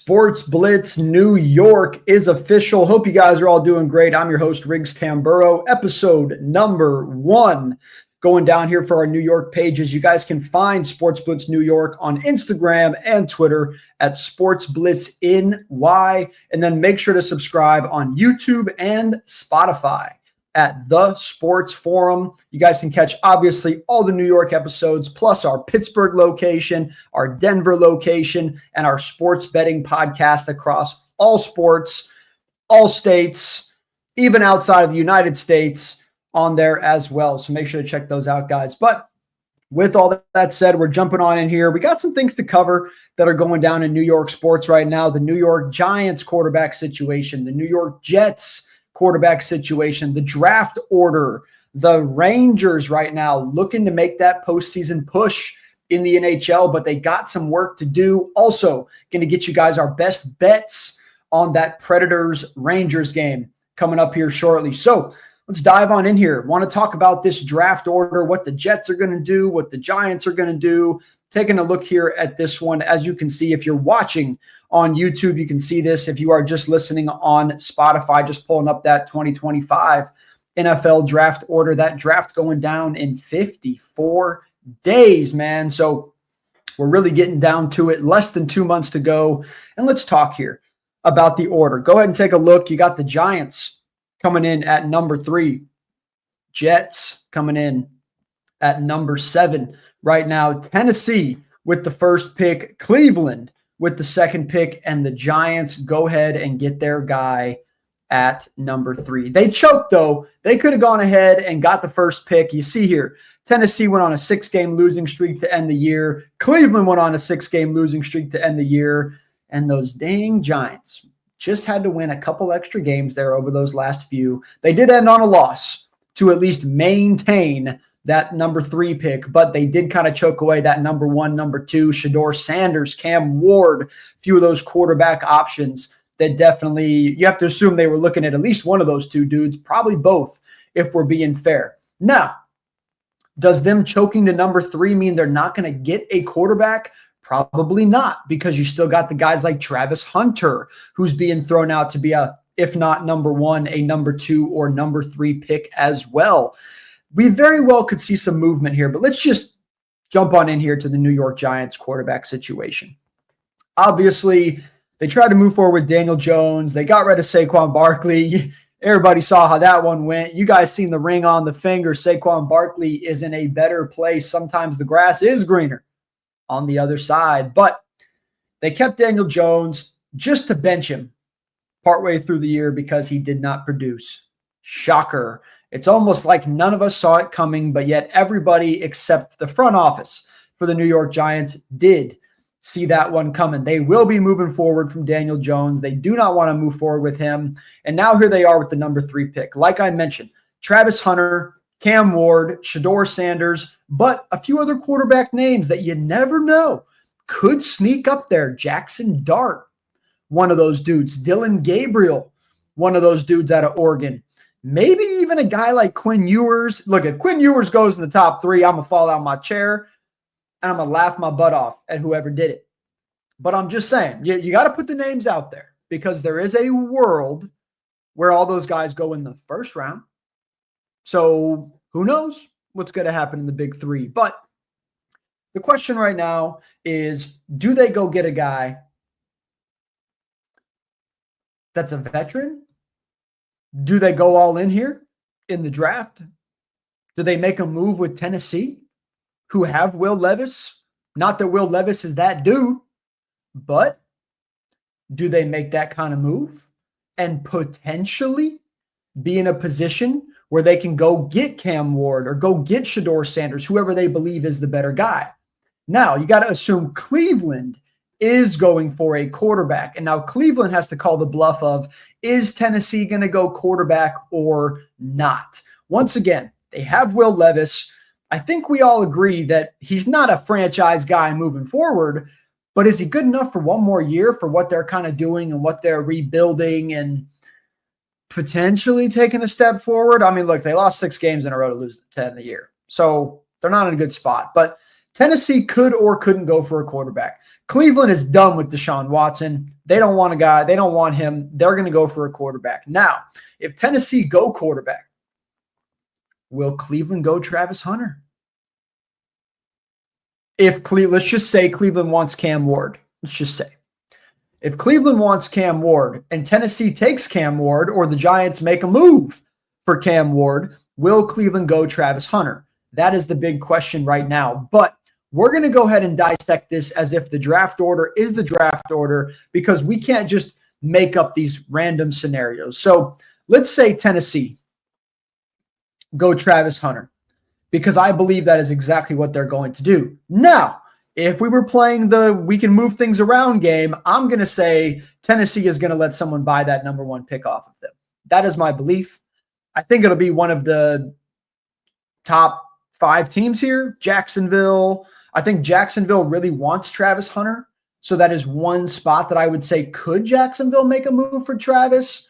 Sports Blitz New York is official. Hope you guys are all doing great. I'm your host, Riggs Tamburo, episode number 1. Going down here for our New York pages. You guys can find Sports Blitz New York on Instagram and Twitter at Sports Blitz NY. And then make sure to subscribe on YouTube and Spotify at The Sports Forum. You guys can catch, obviously, all the New York episodes, plus our Pittsburgh location, our Denver location, and our sports betting podcast across all sports, all states, even outside of the United States on there as well. So make sure to check those out, guys. But with all that said, we're jumping on in here. We got some things to cover that are going down in New York sports right now. The New York Giants quarterback situation, the New York Jets quarterback situation, the draft order, the Rangers right now looking to make that postseason push in the NHL, but they got some work to do. Also, going to get you guys our best bets on that Predators-Rangers game coming up here shortly. So let's dive on in here. Want to talk about this draft order, what the Jets are going to do, what the Giants are going to do. Taking a look here at this one, as you can see, if you're watching on YouTube, you can see this. If you are just listening on Spotify, just pulling up that 2025 NFL draft order, that draft going down in 54 days, man. So we're really getting down to it. Less than 2 months to go. And let's talk here about the order. Go ahead and take a look. You got the Giants coming in at number 3. Jets coming in at number 7 right now. Tennessee with the first pick. Cleveland with the second pick. And the Giants go ahead and get their guy at number 3. They choked, though. They could have gone ahead and got the first pick. You see here, Tennessee went on a 6-game losing streak to end the year. Cleveland went on a 6-game losing streak to end the year. And those dang Giants just had to win a couple extra games there over those last few. They did end on a loss to at least maintain that number 3 pick, but they did kind of choke away that number 1, number 2, Sheduer Sanders, Cam Ward, a few of those quarterback options that definitely, you have to assume they were looking at least one of those 2 dudes, probably both, if we're being fair. Now, does them choking to number 3 mean they're not going to get a quarterback? Probably not, because you still got the guys like Travis Hunter, who's being thrown out to be a, if not number 1, a number 2 or number 3 pick as well. We very well could see some movement here, but let's just jump on in here to the New York Giants quarterback situation. Obviously, they tried to move forward with Daniel Jones. They got rid of Saquon Barkley. Everybody saw how that one went. You guys seen the ring on the finger. Saquon Barkley is in a better place. Sometimes the grass is greener on the other side, but they kept Daniel Jones just to bench him partway through the year because he did not produce. Shocker. It's almost like none of us saw it coming, but yet everybody except the front office for the New York Giants did see that one coming. They will be moving forward from Daniel Jones. They do not want to move forward with him. And now here they are with the number 3 pick. Like I mentioned, Travis Hunter, Cam Ward, Sheduer Sanders, but a few other quarterback names that you never know could sneak up there. Jackson Dart, one of those dudes. Dylan Gabriel, one of those dudes out of Oregon. Maybe even a guy like Quinn Ewers. Look, if Quinn Ewers goes in the top 3, I'm going to fall out of my chair and I'm going to laugh my butt off at whoever did it. But I'm just saying, you got to put the names out there because there is a world where all those guys go in the first round. So who knows what's going to happen in the big 3. But the question right now is, do they go get a guy that's a veteran? Do they go all in here in the draft? Do they make a move with Tennessee, who have Will Levis? Not that Will Levis is that dude, but do they make that kind of move and potentially be in a position where they can go get Cam Ward or go get Sheduer Sanders, whoever they believe is the better guy? Now, you got to assume Cleveland is going for a quarterback. And now Cleveland has to call the bluff of, is Tennessee going to go quarterback or not? Once again, they have Will Levis. I think we all agree that he's not a franchise guy moving forward, but is he good enough for one more year for what they're kind of doing and what they're rebuilding and potentially taking a step forward? I mean, look, they lost 6 games in a row to lose 10 in the year. So they're not in a good spot. But Tennessee could or couldn't go for a quarterback. Cleveland is done with Deshaun Watson. They don't want a guy. They don't want him. They're going to go for a quarterback. Now, if Tennessee go quarterback, will Cleveland go Travis Hunter? Let's just say Cleveland wants Cam Ward. Let's just say. If Cleveland wants Cam Ward and Tennessee takes Cam Ward, or the Giants make a move for Cam Ward, will Cleveland go Travis Hunter? That is the big question right now. But we're going to go ahead and dissect this as if the draft order is the draft order, because we can't just make up these random scenarios. So let's say Tennessee go Travis Hunter, because I believe that is exactly what they're going to do. Now, if we were playing the we can move things around game, I'm going to say Tennessee is going to let someone buy that number 1 pick off of them. That is my belief. I think it'll be one of the top 5 teams here. Jacksonville. I think Jacksonville really wants Travis Hunter. So that is one spot that I would say, could Jacksonville make a move for Travis?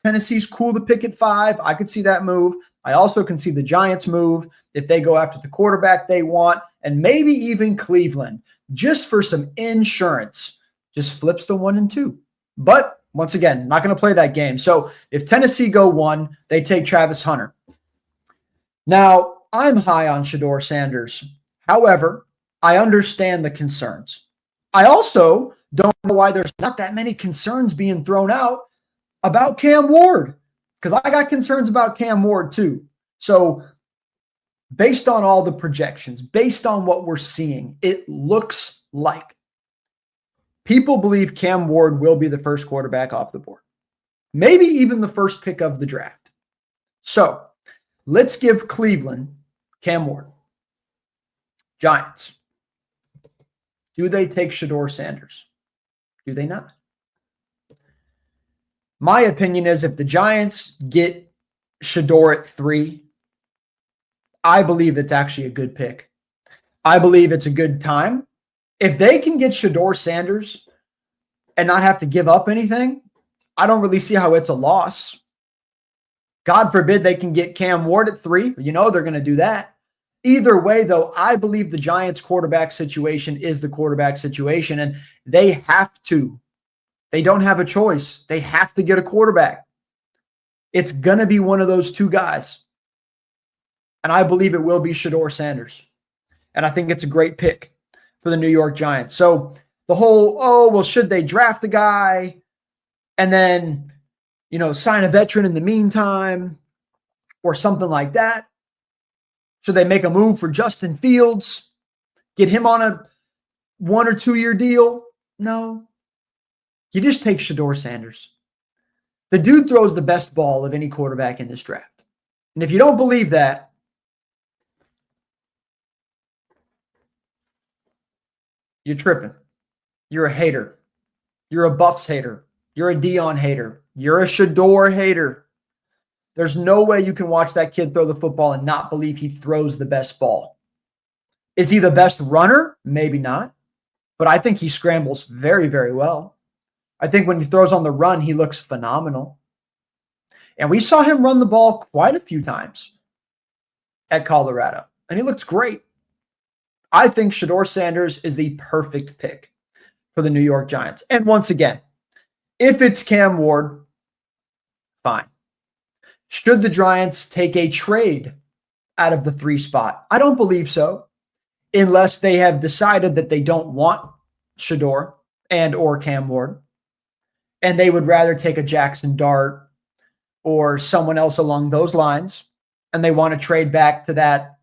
Tennessee's cool to pick at 5. I could see that move. I also can see the Giants move if they go after the quarterback they want, and maybe even Cleveland, just for some insurance, just flips the 1 and 2. But once again, not going to play that game. So if Tennessee go 1, they take Travis Hunter. Now, I'm high on Sheduer Sanders. However, I understand the concerns. I also don't know why there's not that many concerns being thrown out about Cam Ward, because I got concerns about Cam Ward too. So based on all the projections, based on what we're seeing, it looks like people believe Cam Ward will be the first quarterback off the board, maybe even the first pick of the draft. So let's give Cleveland Cam Ward. Giants. Do they take Sheduer Sanders? Do they not? My opinion is if the Giants get Sheduer at 3, I believe it's actually a good pick. I believe it's a good time. If they can get Sheduer Sanders and not have to give up anything, I don't really see how it's a loss. God forbid they can get Cam Ward at 3. You know they're going to do that. Either way, though, I believe the Giants' quarterback situation is the quarterback situation, and they have to. They don't have a choice. They have to get a quarterback. It's going to be one of those 2 guys. And I believe it will be Sheduer Sanders. And I think it's a great pick for the New York Giants. So the whole, should they draft a guy and then, sign a veteran in the meantime or something like that? Should they make a move for Justin Fields? Get him on a 1 or 2 year deal? No. You just take Sheduer Sanders. The dude throws the best ball of any quarterback in this draft. And if you don't believe that, you're tripping. You're a hater. You're a Buffs hater. You're a Dion hater. You're a Sheduer hater. There's no way you can watch that kid throw the football and not believe he throws the best ball. Is he the best runner? Maybe not. But I think he scrambles very, very well. I think when he throws on the run, he looks phenomenal. And we saw him run the ball quite a few times at Colorado, and he looks great. I think Sheduer Sanders is the perfect pick for the New York Giants. And once again, if it's Cam Ward, fine. Should the Giants take a trade out of the 3 spot? I don't believe so, unless they have decided that they don't want Sheduer and or Cam Ward, and they would rather take a Jackson Dart or someone else along those lines, and they want to trade back to that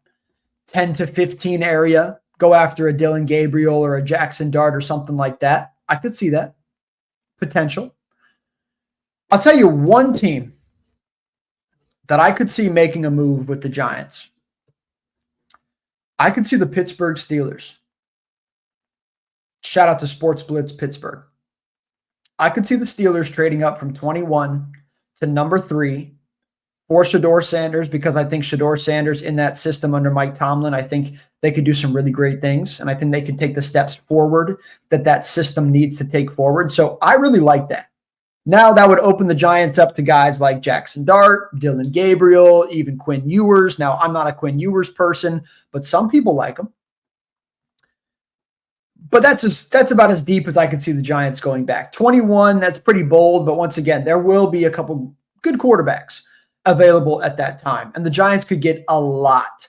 10 to 15 area, go after a Dylan Gabriel or a Jackson Dart or something like that. I could see that potential. I'll tell you one team that I could see making a move with the Giants. I could see the Pittsburgh Steelers. Shout out to Sports Blitz Pittsburgh. I could see the Steelers trading up from 21 to number 3 for Sheduer Sanders, because I think Sheduer Sanders in that system under Mike Tomlin, I think they could do some really great things, and I think they could take the steps forward that system needs to take forward. So I really like that. Now that would open the Giants up to guys like Jackson Dart, Dylan Gabriel, even Quinn Ewers. Now, I'm not a Quinn Ewers person, but some people like him. But that's about as deep as I can see the Giants going back. 21, that's pretty bold. But once again, there will be a couple good quarterbacks available at that time. And the Giants could get a lot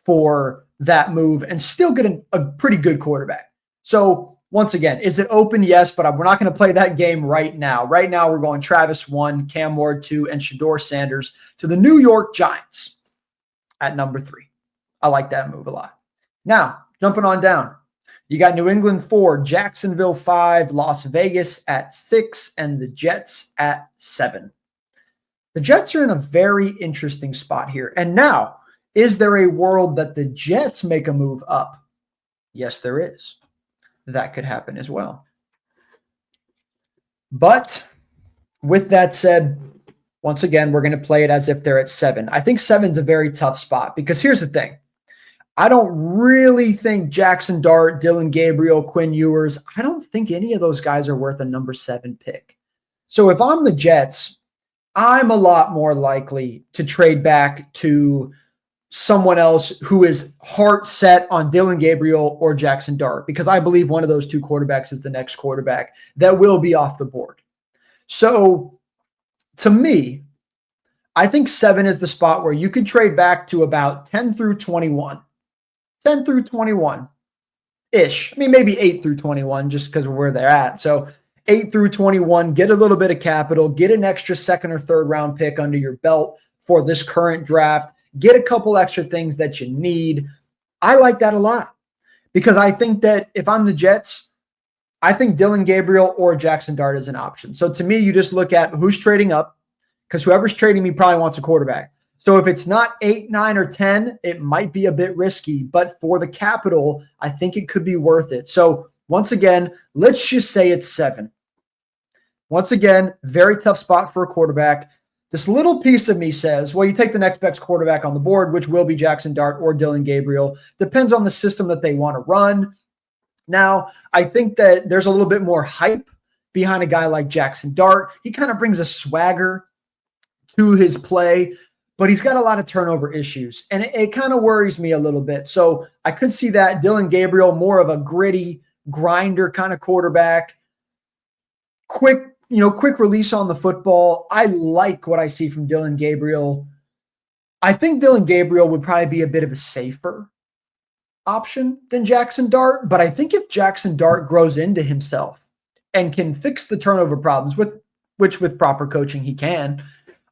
for that move and still get a pretty good quarterback. So once again, is it open? Yes, but we're not going to play that game right now. Right now, we're going Travis 1, Cam Ward 2, and Sheduer Sanders to the New York Giants at number 3. I like that move a lot. Now, jumping on down. You got New England 4, Jacksonville 5, Las Vegas at 6, and the Jets at 7. The Jets are in a very interesting spot here. And now, is there a world that the Jets make a move up? Yes, there is. That could happen as well. But with that said, once again, we're going to play it as if they're at 7. I think 7 is a very tough spot because here's the thing. I don't really think Jackson Dart, Dylan Gabriel, Quinn Ewers, I don't think any of those guys are worth a number 7 pick. So if I'm the Jets, I'm a lot more likely to trade back to someone else who is heart set on Dylan Gabriel or Jackson Dart, because I believe one of those two quarterbacks is the next quarterback that will be off the board. So to me, I think 7 is the spot where you could trade back to about 10 through 21. 10 through 21-ish. I mean, maybe 8 through 21 just because of where they're at. So 8 through 21, get a little bit of capital, get an extra second or third round pick under your belt for this current draft, get a couple extra things that you need. I like that a lot because I think that if I'm the Jets, I think Dylan Gabriel or Jackson Dart is an option. So to me, you just look at who's trading up because whoever's trading me probably wants a quarterback. So if it's not 8, 9, or 10, it might be a bit risky, but for the capital, I think it could be worth it. So once again, let's just say it's 7. Once again, very tough spot for a quarterback. This little piece of me says, well, you take the next best quarterback on the board, which will be Jackson Dart or Dylan Gabriel. Depends on the system that they want to run. Now, I think that there's a little bit more hype behind a guy like Jackson Dart. He kind of brings a swagger to his play, but he's got a lot of turnover issues, and it kind of worries me a little bit. So I could see that Dylan Gabriel, more of a gritty grinder kind of quarterback, quick release on the football. I like what I see from Dylan Gabriel. I think Dylan Gabriel would probably be a bit of a safer option than Jackson Dart, but I think if Jackson Dart grows into himself and can fix the turnover problems, which with proper coaching he can,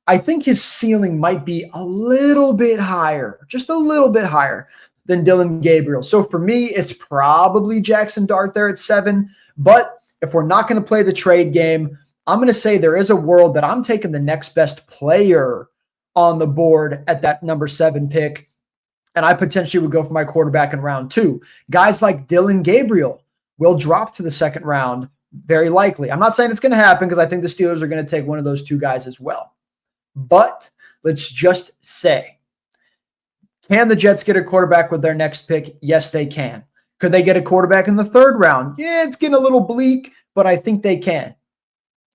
I think his ceiling might be a little bit higher, just a little bit higher than Dylan Gabriel. So for me, it's probably Jackson Dart there at 7. But if we're not going to play the trade game, I'm going to say there is a world that I'm taking the next best player on the board at that number 7 pick. And I potentially would go for my quarterback in round 2. Guys like Dylan Gabriel will drop to the second round, very likely. I'm not saying it's going to happen because I think the Steelers are going to take one of those 2 guys as well. But let's just say, can the Jets get a quarterback with their next pick? Yes, they can. Could they get a quarterback in the 3rd round? Yeah, it's getting a little bleak, but I think they can.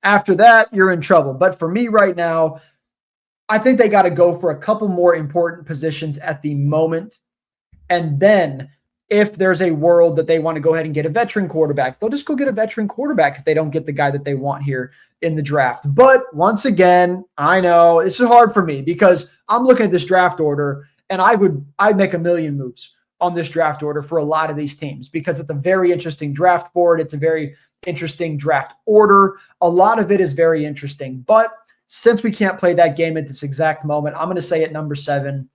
After that, you're in trouble. But for me right now, I think they got to go for a couple more important positions at the moment. And then if there's a world that they want to go ahead and get a veteran quarterback, they'll just go get a veteran quarterback if they don't get the guy that they want here in the draft. But once again, I know this is hard for me because I'm looking at this draft order and I'd make a million moves on this draft order for a lot of these teams because it's a very interesting draft board. It's a very interesting draft order. A lot of it is very interesting. But since we can't play that game at this exact moment, I'm going to say at number 7,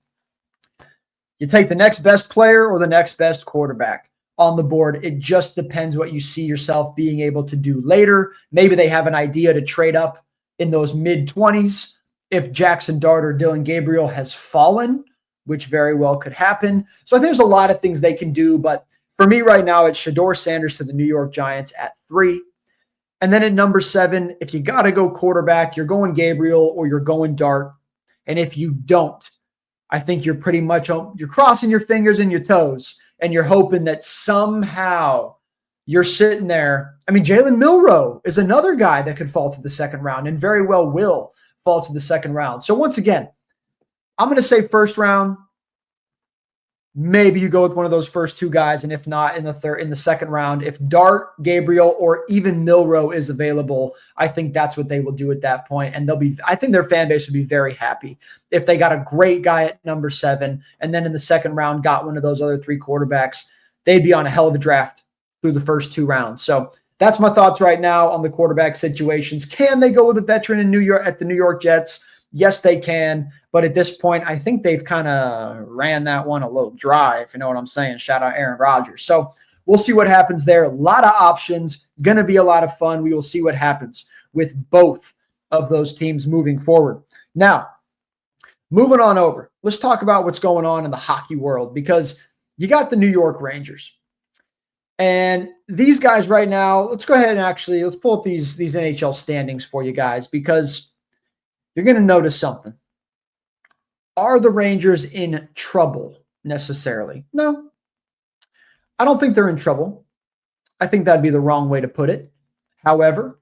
you take the next best player or the next best quarterback on the board. It just depends what you see yourself being able to do later. Maybe they have an idea to trade up in those mid-20s if Jackson Dart or Dylan Gabriel has fallen, which very well could happen. So I think there's a lot of things they can do. But for me right now, it's Sheduer Sanders to the New York Giants at 3. And then at number 7, if you got to go quarterback, you're going Gabriel or you're going Dart. And if you don't, I think you're pretty much you're crossing your fingers and your toes, and you're hoping that somehow you're sitting there. I mean, Jalen Milroe is another guy that could fall to the 2nd round and very well will fall to the 2nd round. So once again, I'm going to say 1st round, maybe you go with one of those first two guys, and if not, in the second round, if Dart, Gabriel, or even Milroe is available, I think that's what they will do at that point. And I think their fan base would be very happy if they got a great guy at number 7, and then in the second round got one of those other 3 quarterbacks. They'd be on a hell of a draft through the first 2 rounds. So that's my thoughts right now on the quarterback situations. Can they go with a veteran in New York at the New York Jets? Yes, they can. But at this point, I think they've kind of ran that one a little dry, if you know what I'm saying. Shout out Aaron Rodgers. So we'll see what happens there. A lot of options. Going to be a lot of fun. We will see what happens with both of those teams moving forward. Now, moving on over. Let's talk about what's going on in the hockey world, because you got the New York Rangers. And these guys right now, let's go ahead and let's pull up these NHL standings for you guys, because you're going to notice something. Are the Rangers in trouble necessarily? No. I don't think they're in trouble. I think that'd be the wrong way to put it. However,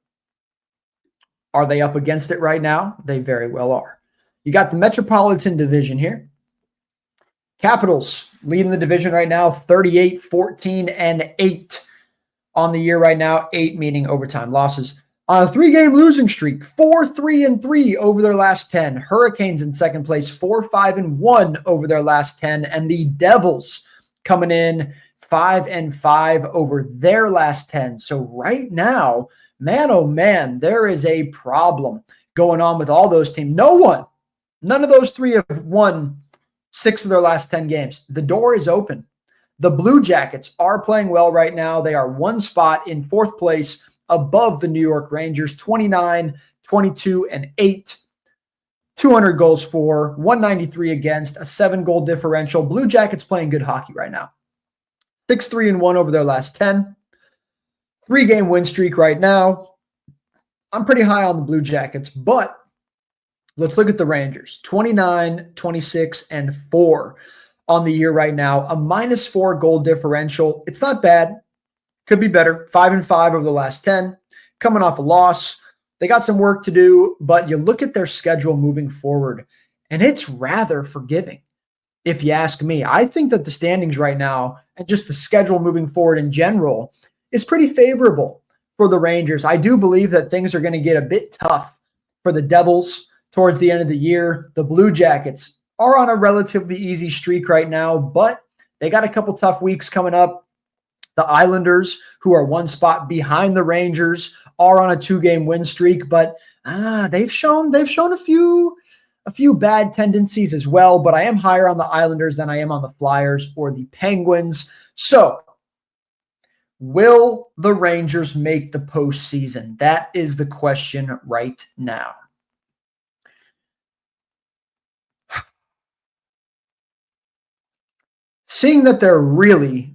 are they up against it right now? They very well are. You got the Metropolitan Division here. Capitals leading the division right now, 38, 14, and 8 on the year right now. 8 meaning overtime losses. On a 3-game losing streak, 4-3-3 over their last 10. Hurricanes in second place, 4-5-1 over their last 10. And the Devils coming in 5-5 over their last 10. So right now, man, oh man, there is a problem going on with all those teams. None of those 3 have won 6 of their last 10 games. The door is open. The Blue Jackets are playing well right now. They are 1 spot in 4th place above the New York Rangers, 29, 22, and 8. 200 goals for, 193 against, a 7-goal differential. Blue Jackets playing good hockey right now. 6-3-1 over their last 10. 3-game win streak right now. I'm pretty high on the Blue Jackets, but let's look at the Rangers. 29, 26, and 4 on the year right now. A -4 goal differential. It's not bad. Could be better. 5-5 over the last 10. Coming off a loss. They got some work to do, but you look at their schedule moving forward, and it's rather forgiving, if you ask me. I think that the standings right now, and just the schedule moving forward in general, is pretty favorable for the Rangers. I do believe that things are going to get a bit tough for the Devils towards the end of the year. The Blue Jackets are on a relatively easy streak right now, but they got a couple tough weeks coming up. The Islanders, who are 1 spot behind the Rangers, are on a 2-game win streak, but they've shown a few bad tendencies as well. But I am higher on the Islanders than I am on the Flyers or the Penguins. So, will the Rangers make the postseason? That is the question right now. Seeing that they're really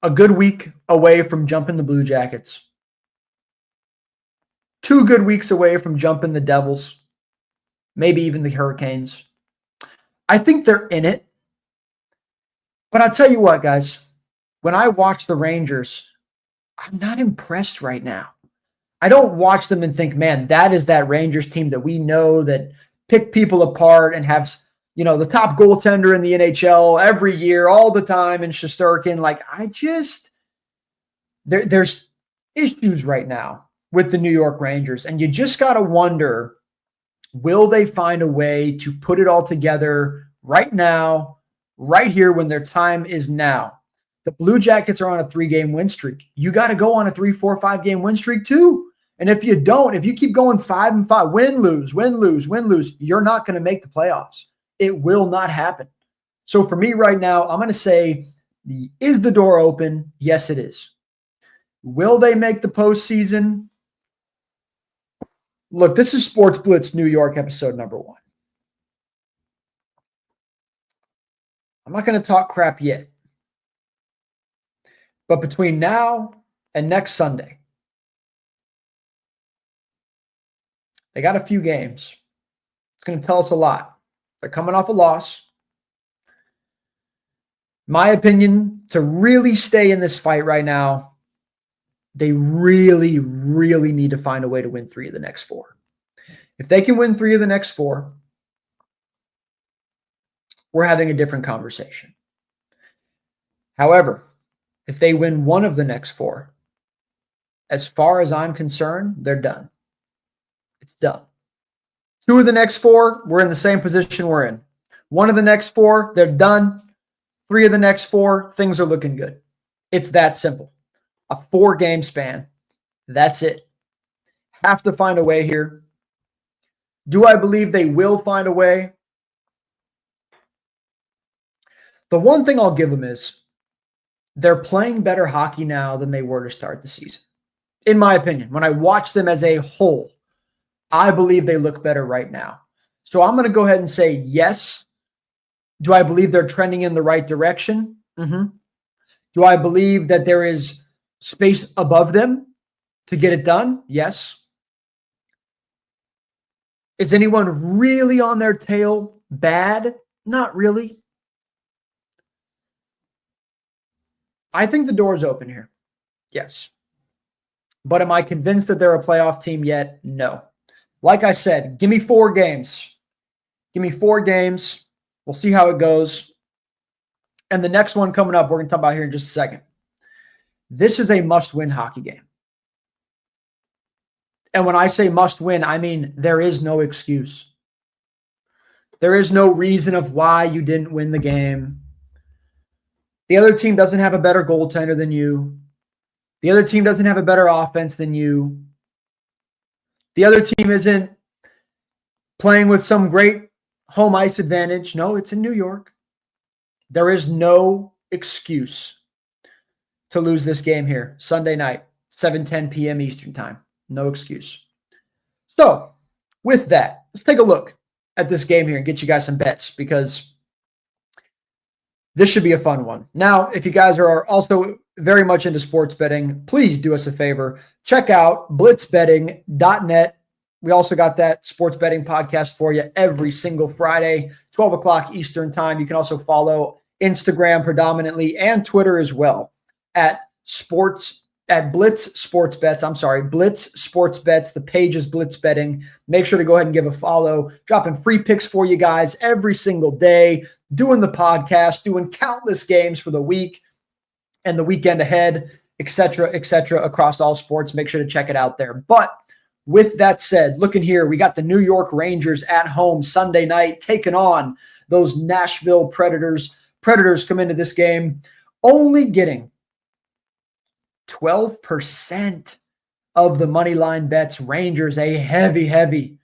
a good week away from jumping the Blue Jackets, 2 good weeks away from jumping the Devils, maybe even the Hurricanes, I think they're in it. But I'll tell you what, guys, when I watch the Rangers, I'm not impressed right now. I don't watch them and think, man, that is that Rangers team that we know that pick people apart and have, the top goaltender in the NHL every year, all the time, in Sheduer. Like, there's issues right now with the New York Rangers, and you just got to wonder, will they find a way to put it all together right now, right here, when their time is now? The Blue Jackets are on a 3-game win streak. You got to go on a 3, 4, 5-game win streak too. And if you keep going 5-5, win, lose, you're not going to make the playoffs. It will not happen. So for me right now, I'm going to say, is the door open? Yes, it is. Will they make the postseason? Look, this is Sports Blitz New York episode number 1. I'm not going to talk crap yet. But between now and next Sunday, they got a few games. It's going to tell us a lot. They're coming off a loss. My opinion, to really stay in this fight right now, they really, really need to find a way to win 3 of the next 4. If they can win 3 of the next 4, we're having a different conversation. However, if they win one of the next four, as far as I'm concerned, they're done. It's done. Two of the next four, we're in the same position we're in. One of the next four, they're done. Three of the next four, things are looking good. It's that simple. A 4-game span. That's it. Have to find a way here. Do I believe they will find a way? The one thing I'll give them is they're playing better hockey now than they were to start the season. In my opinion, when I watch them as a whole, I believe they look better right now. So I'm going to go ahead and say yes. Do I believe they're trending in the right direction? Mm-hmm. Do I believe that there is space above them to get it done? Yes. Is anyone really on their tail bad? Not really. I think the door's open here. Yes. But am I convinced that they're a playoff team yet? No. Like I said, give me 4 games. Give me 4 games. We'll see how it goes. And the next one coming up, we're going to talk about here in just a second. This is a must-win hockey game. And when I say must-win, I mean there is no excuse. There is no reason of why you didn't win the game. The other team doesn't have a better goaltender than you. The other team doesn't have a better offense than you. The other team isn't playing with some great home ice advantage. No, it's in New York. There is no excuse to lose this game here. Sunday night, 7:10 p.m. Eastern time. No excuse. So, with that, let's take a look at this game here and get you guys some bets because this should be a fun one. Now, if you guys are also very much into sports betting, please do us a favor. Check out blitzbetting.net. We also got that sports betting podcast for you every single Friday, 12 o'clock Eastern time. You can also follow Instagram predominantly and Twitter as well at Blitz Sports Bets. Blitz Sports Bets. The page is Blitz Betting. Make sure to go ahead and give a follow. Dropping free picks for you guys every single day. Doing the podcast, doing countless games for the week and the weekend ahead, et cetera, across all sports. Make sure to check it out there. But with that said, looking here, we got the New York Rangers at home Sunday night taking on those Nashville Predators. Predators come into this game only getting 12% of the money line bets. Rangers, a heavy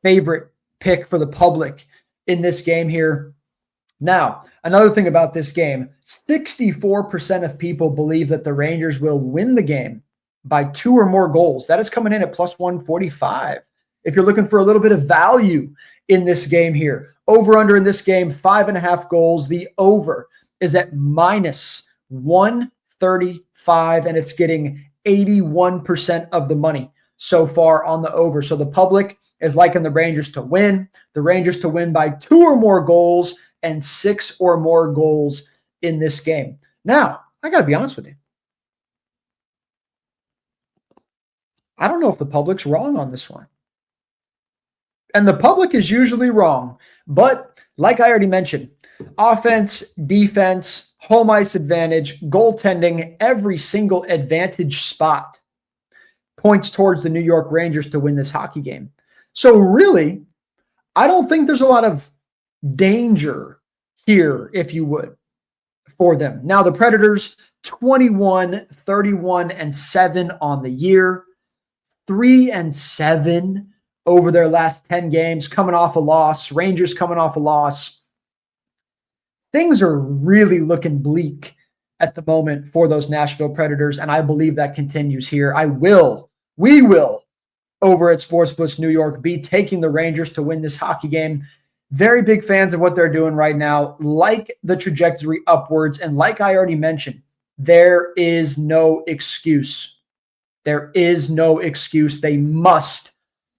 favorite pick for the public in this game here. Now, another thing about this game, 64% of people believe that the Rangers will win the game by 2 or more goals. That is coming in at plus 145. If you're looking for a little bit of value in this game here, over under in this game, 5.5 goals. The over is at minus 135, and it's getting 81% of the money so far on the over. So the public is liking the Rangers to win. The Rangers to win by 2 or more goals and 6 or more goals in this game. Now, I got to be honest with you. I don't know if the public's wrong on this one. And the public is usually wrong. But like I already mentioned, offense, defense, home ice advantage, goaltending, every single advantage spot points towards the New York Rangers to win this hockey game. So really, I don't think there's a lot of danger here, if you would, for them. Now, the Predators, 21, 31, and 7 on the year, 3-7 over their last 10 games, coming off a loss. Rangers coming off a loss. Things are really looking bleak at the moment for those Nashville Predators, and I believe that continues here. We will, over at Sportsbooks New York, be taking the Rangers to win this hockey game. Very big fans of what they're doing right now, like the trajectory upwards, and like I already mentioned, there is no excuse. There is no excuse. They must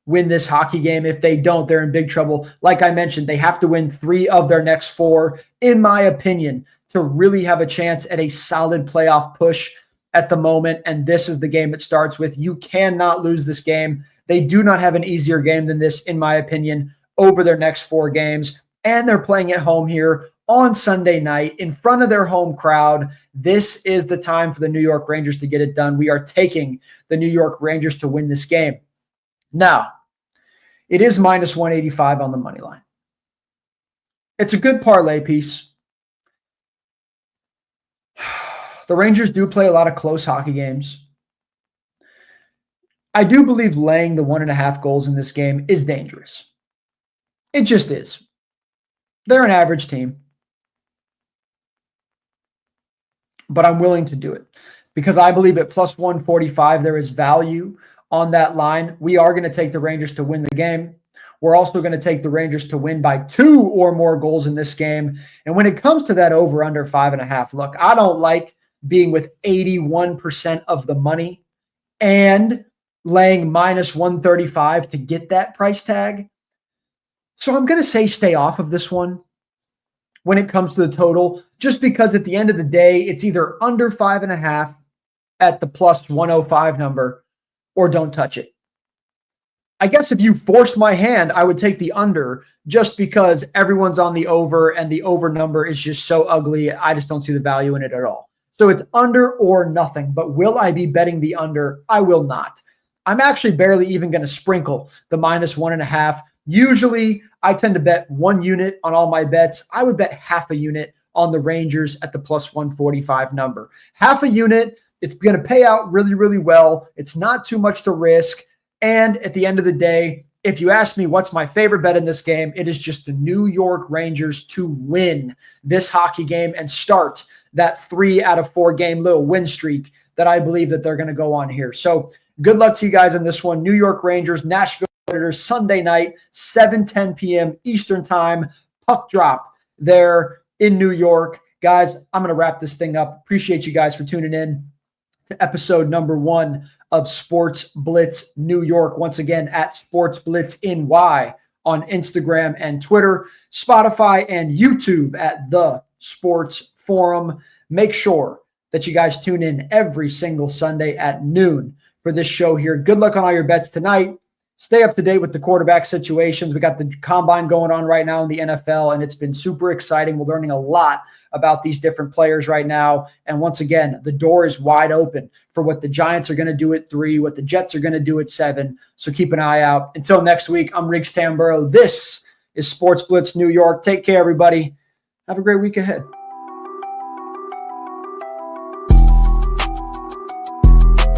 win this hockey game. If they don't, they're in big trouble. Like I mentioned, they have to win 3 of their next 4, in my opinion, to really have a chance at a solid playoff push at the moment. And this is the game it starts with. You cannot lose this game. They do not have an easier game than this, in my opinion, over their next 4 games. and they're playing at home here on Sunday night in front of their home crowd. This is the time for the New York Rangers to get it done. We are taking the New York Rangers to win this game. Now, it is minus 185 on the money line. It's a good parlay piece. The Rangers do play a lot of close hockey games. I do believe laying the 1.5 goals in this game is dangerous. It just is. They're an average team. But I'm willing to do it because I believe at plus 145, there is value on that line. We are going to take the Rangers to win the game. We're also going to take the Rangers to win by 2 or more goals in this game. And when it comes to that over under 5.5, look, I don't like being with 81% of the money and laying minus 135 to get that price tag. So I'm going to say stay off of this one when it comes to the total, just because at the end of the day, it's either under 5.5 at the plus 105 number or don't touch it. I guess if you forced my hand, I would take the under just because everyone's on the over and the over number is just so ugly. I just don't see the value in it at all. So it's under or nothing. But will I be betting the under? I will not. I'm actually barely even going to sprinkle the minus 1.5. Usually I tend to bet 1 unit on all my bets. I would bet half a unit on the Rangers at the plus 145 number. Half a unit, it's going to pay out really, really well. It's not too much to risk. And at the end of the day, if you ask me what's my favorite bet in this game, it is just the New York Rangers to win this hockey game and start that 3 out of 4 game little win streak that I believe that they're going to go on here. So good luck to you guys in this one. New York Rangers, Nashville Predators, Sunday night, 7:10 p.m. Eastern time, puck drop there in New York. Guys, I'm going to wrap this thing up. Appreciate you guys for tuning in to episode number 1 of Sports Blitz New York. Once again, at Sports Blitz NY on Instagram and Twitter, Spotify and YouTube at The Sports Forum. Make sure that you guys tune in every single Sunday at noon for this show here. Good luck on all your bets tonight. Stay up to date with the quarterback situations. We got the combine going on right now in the NFL, and it's been super exciting. We're learning a lot about these different players right now. And once again, the door is wide open for what the Giants are going to do at 3, what the Jets are going to do at 7. So keep an eye out. Until next week, I'm Riggs Tamburo. This is Sports Blitz New York. Take care, everybody. Have a great week ahead.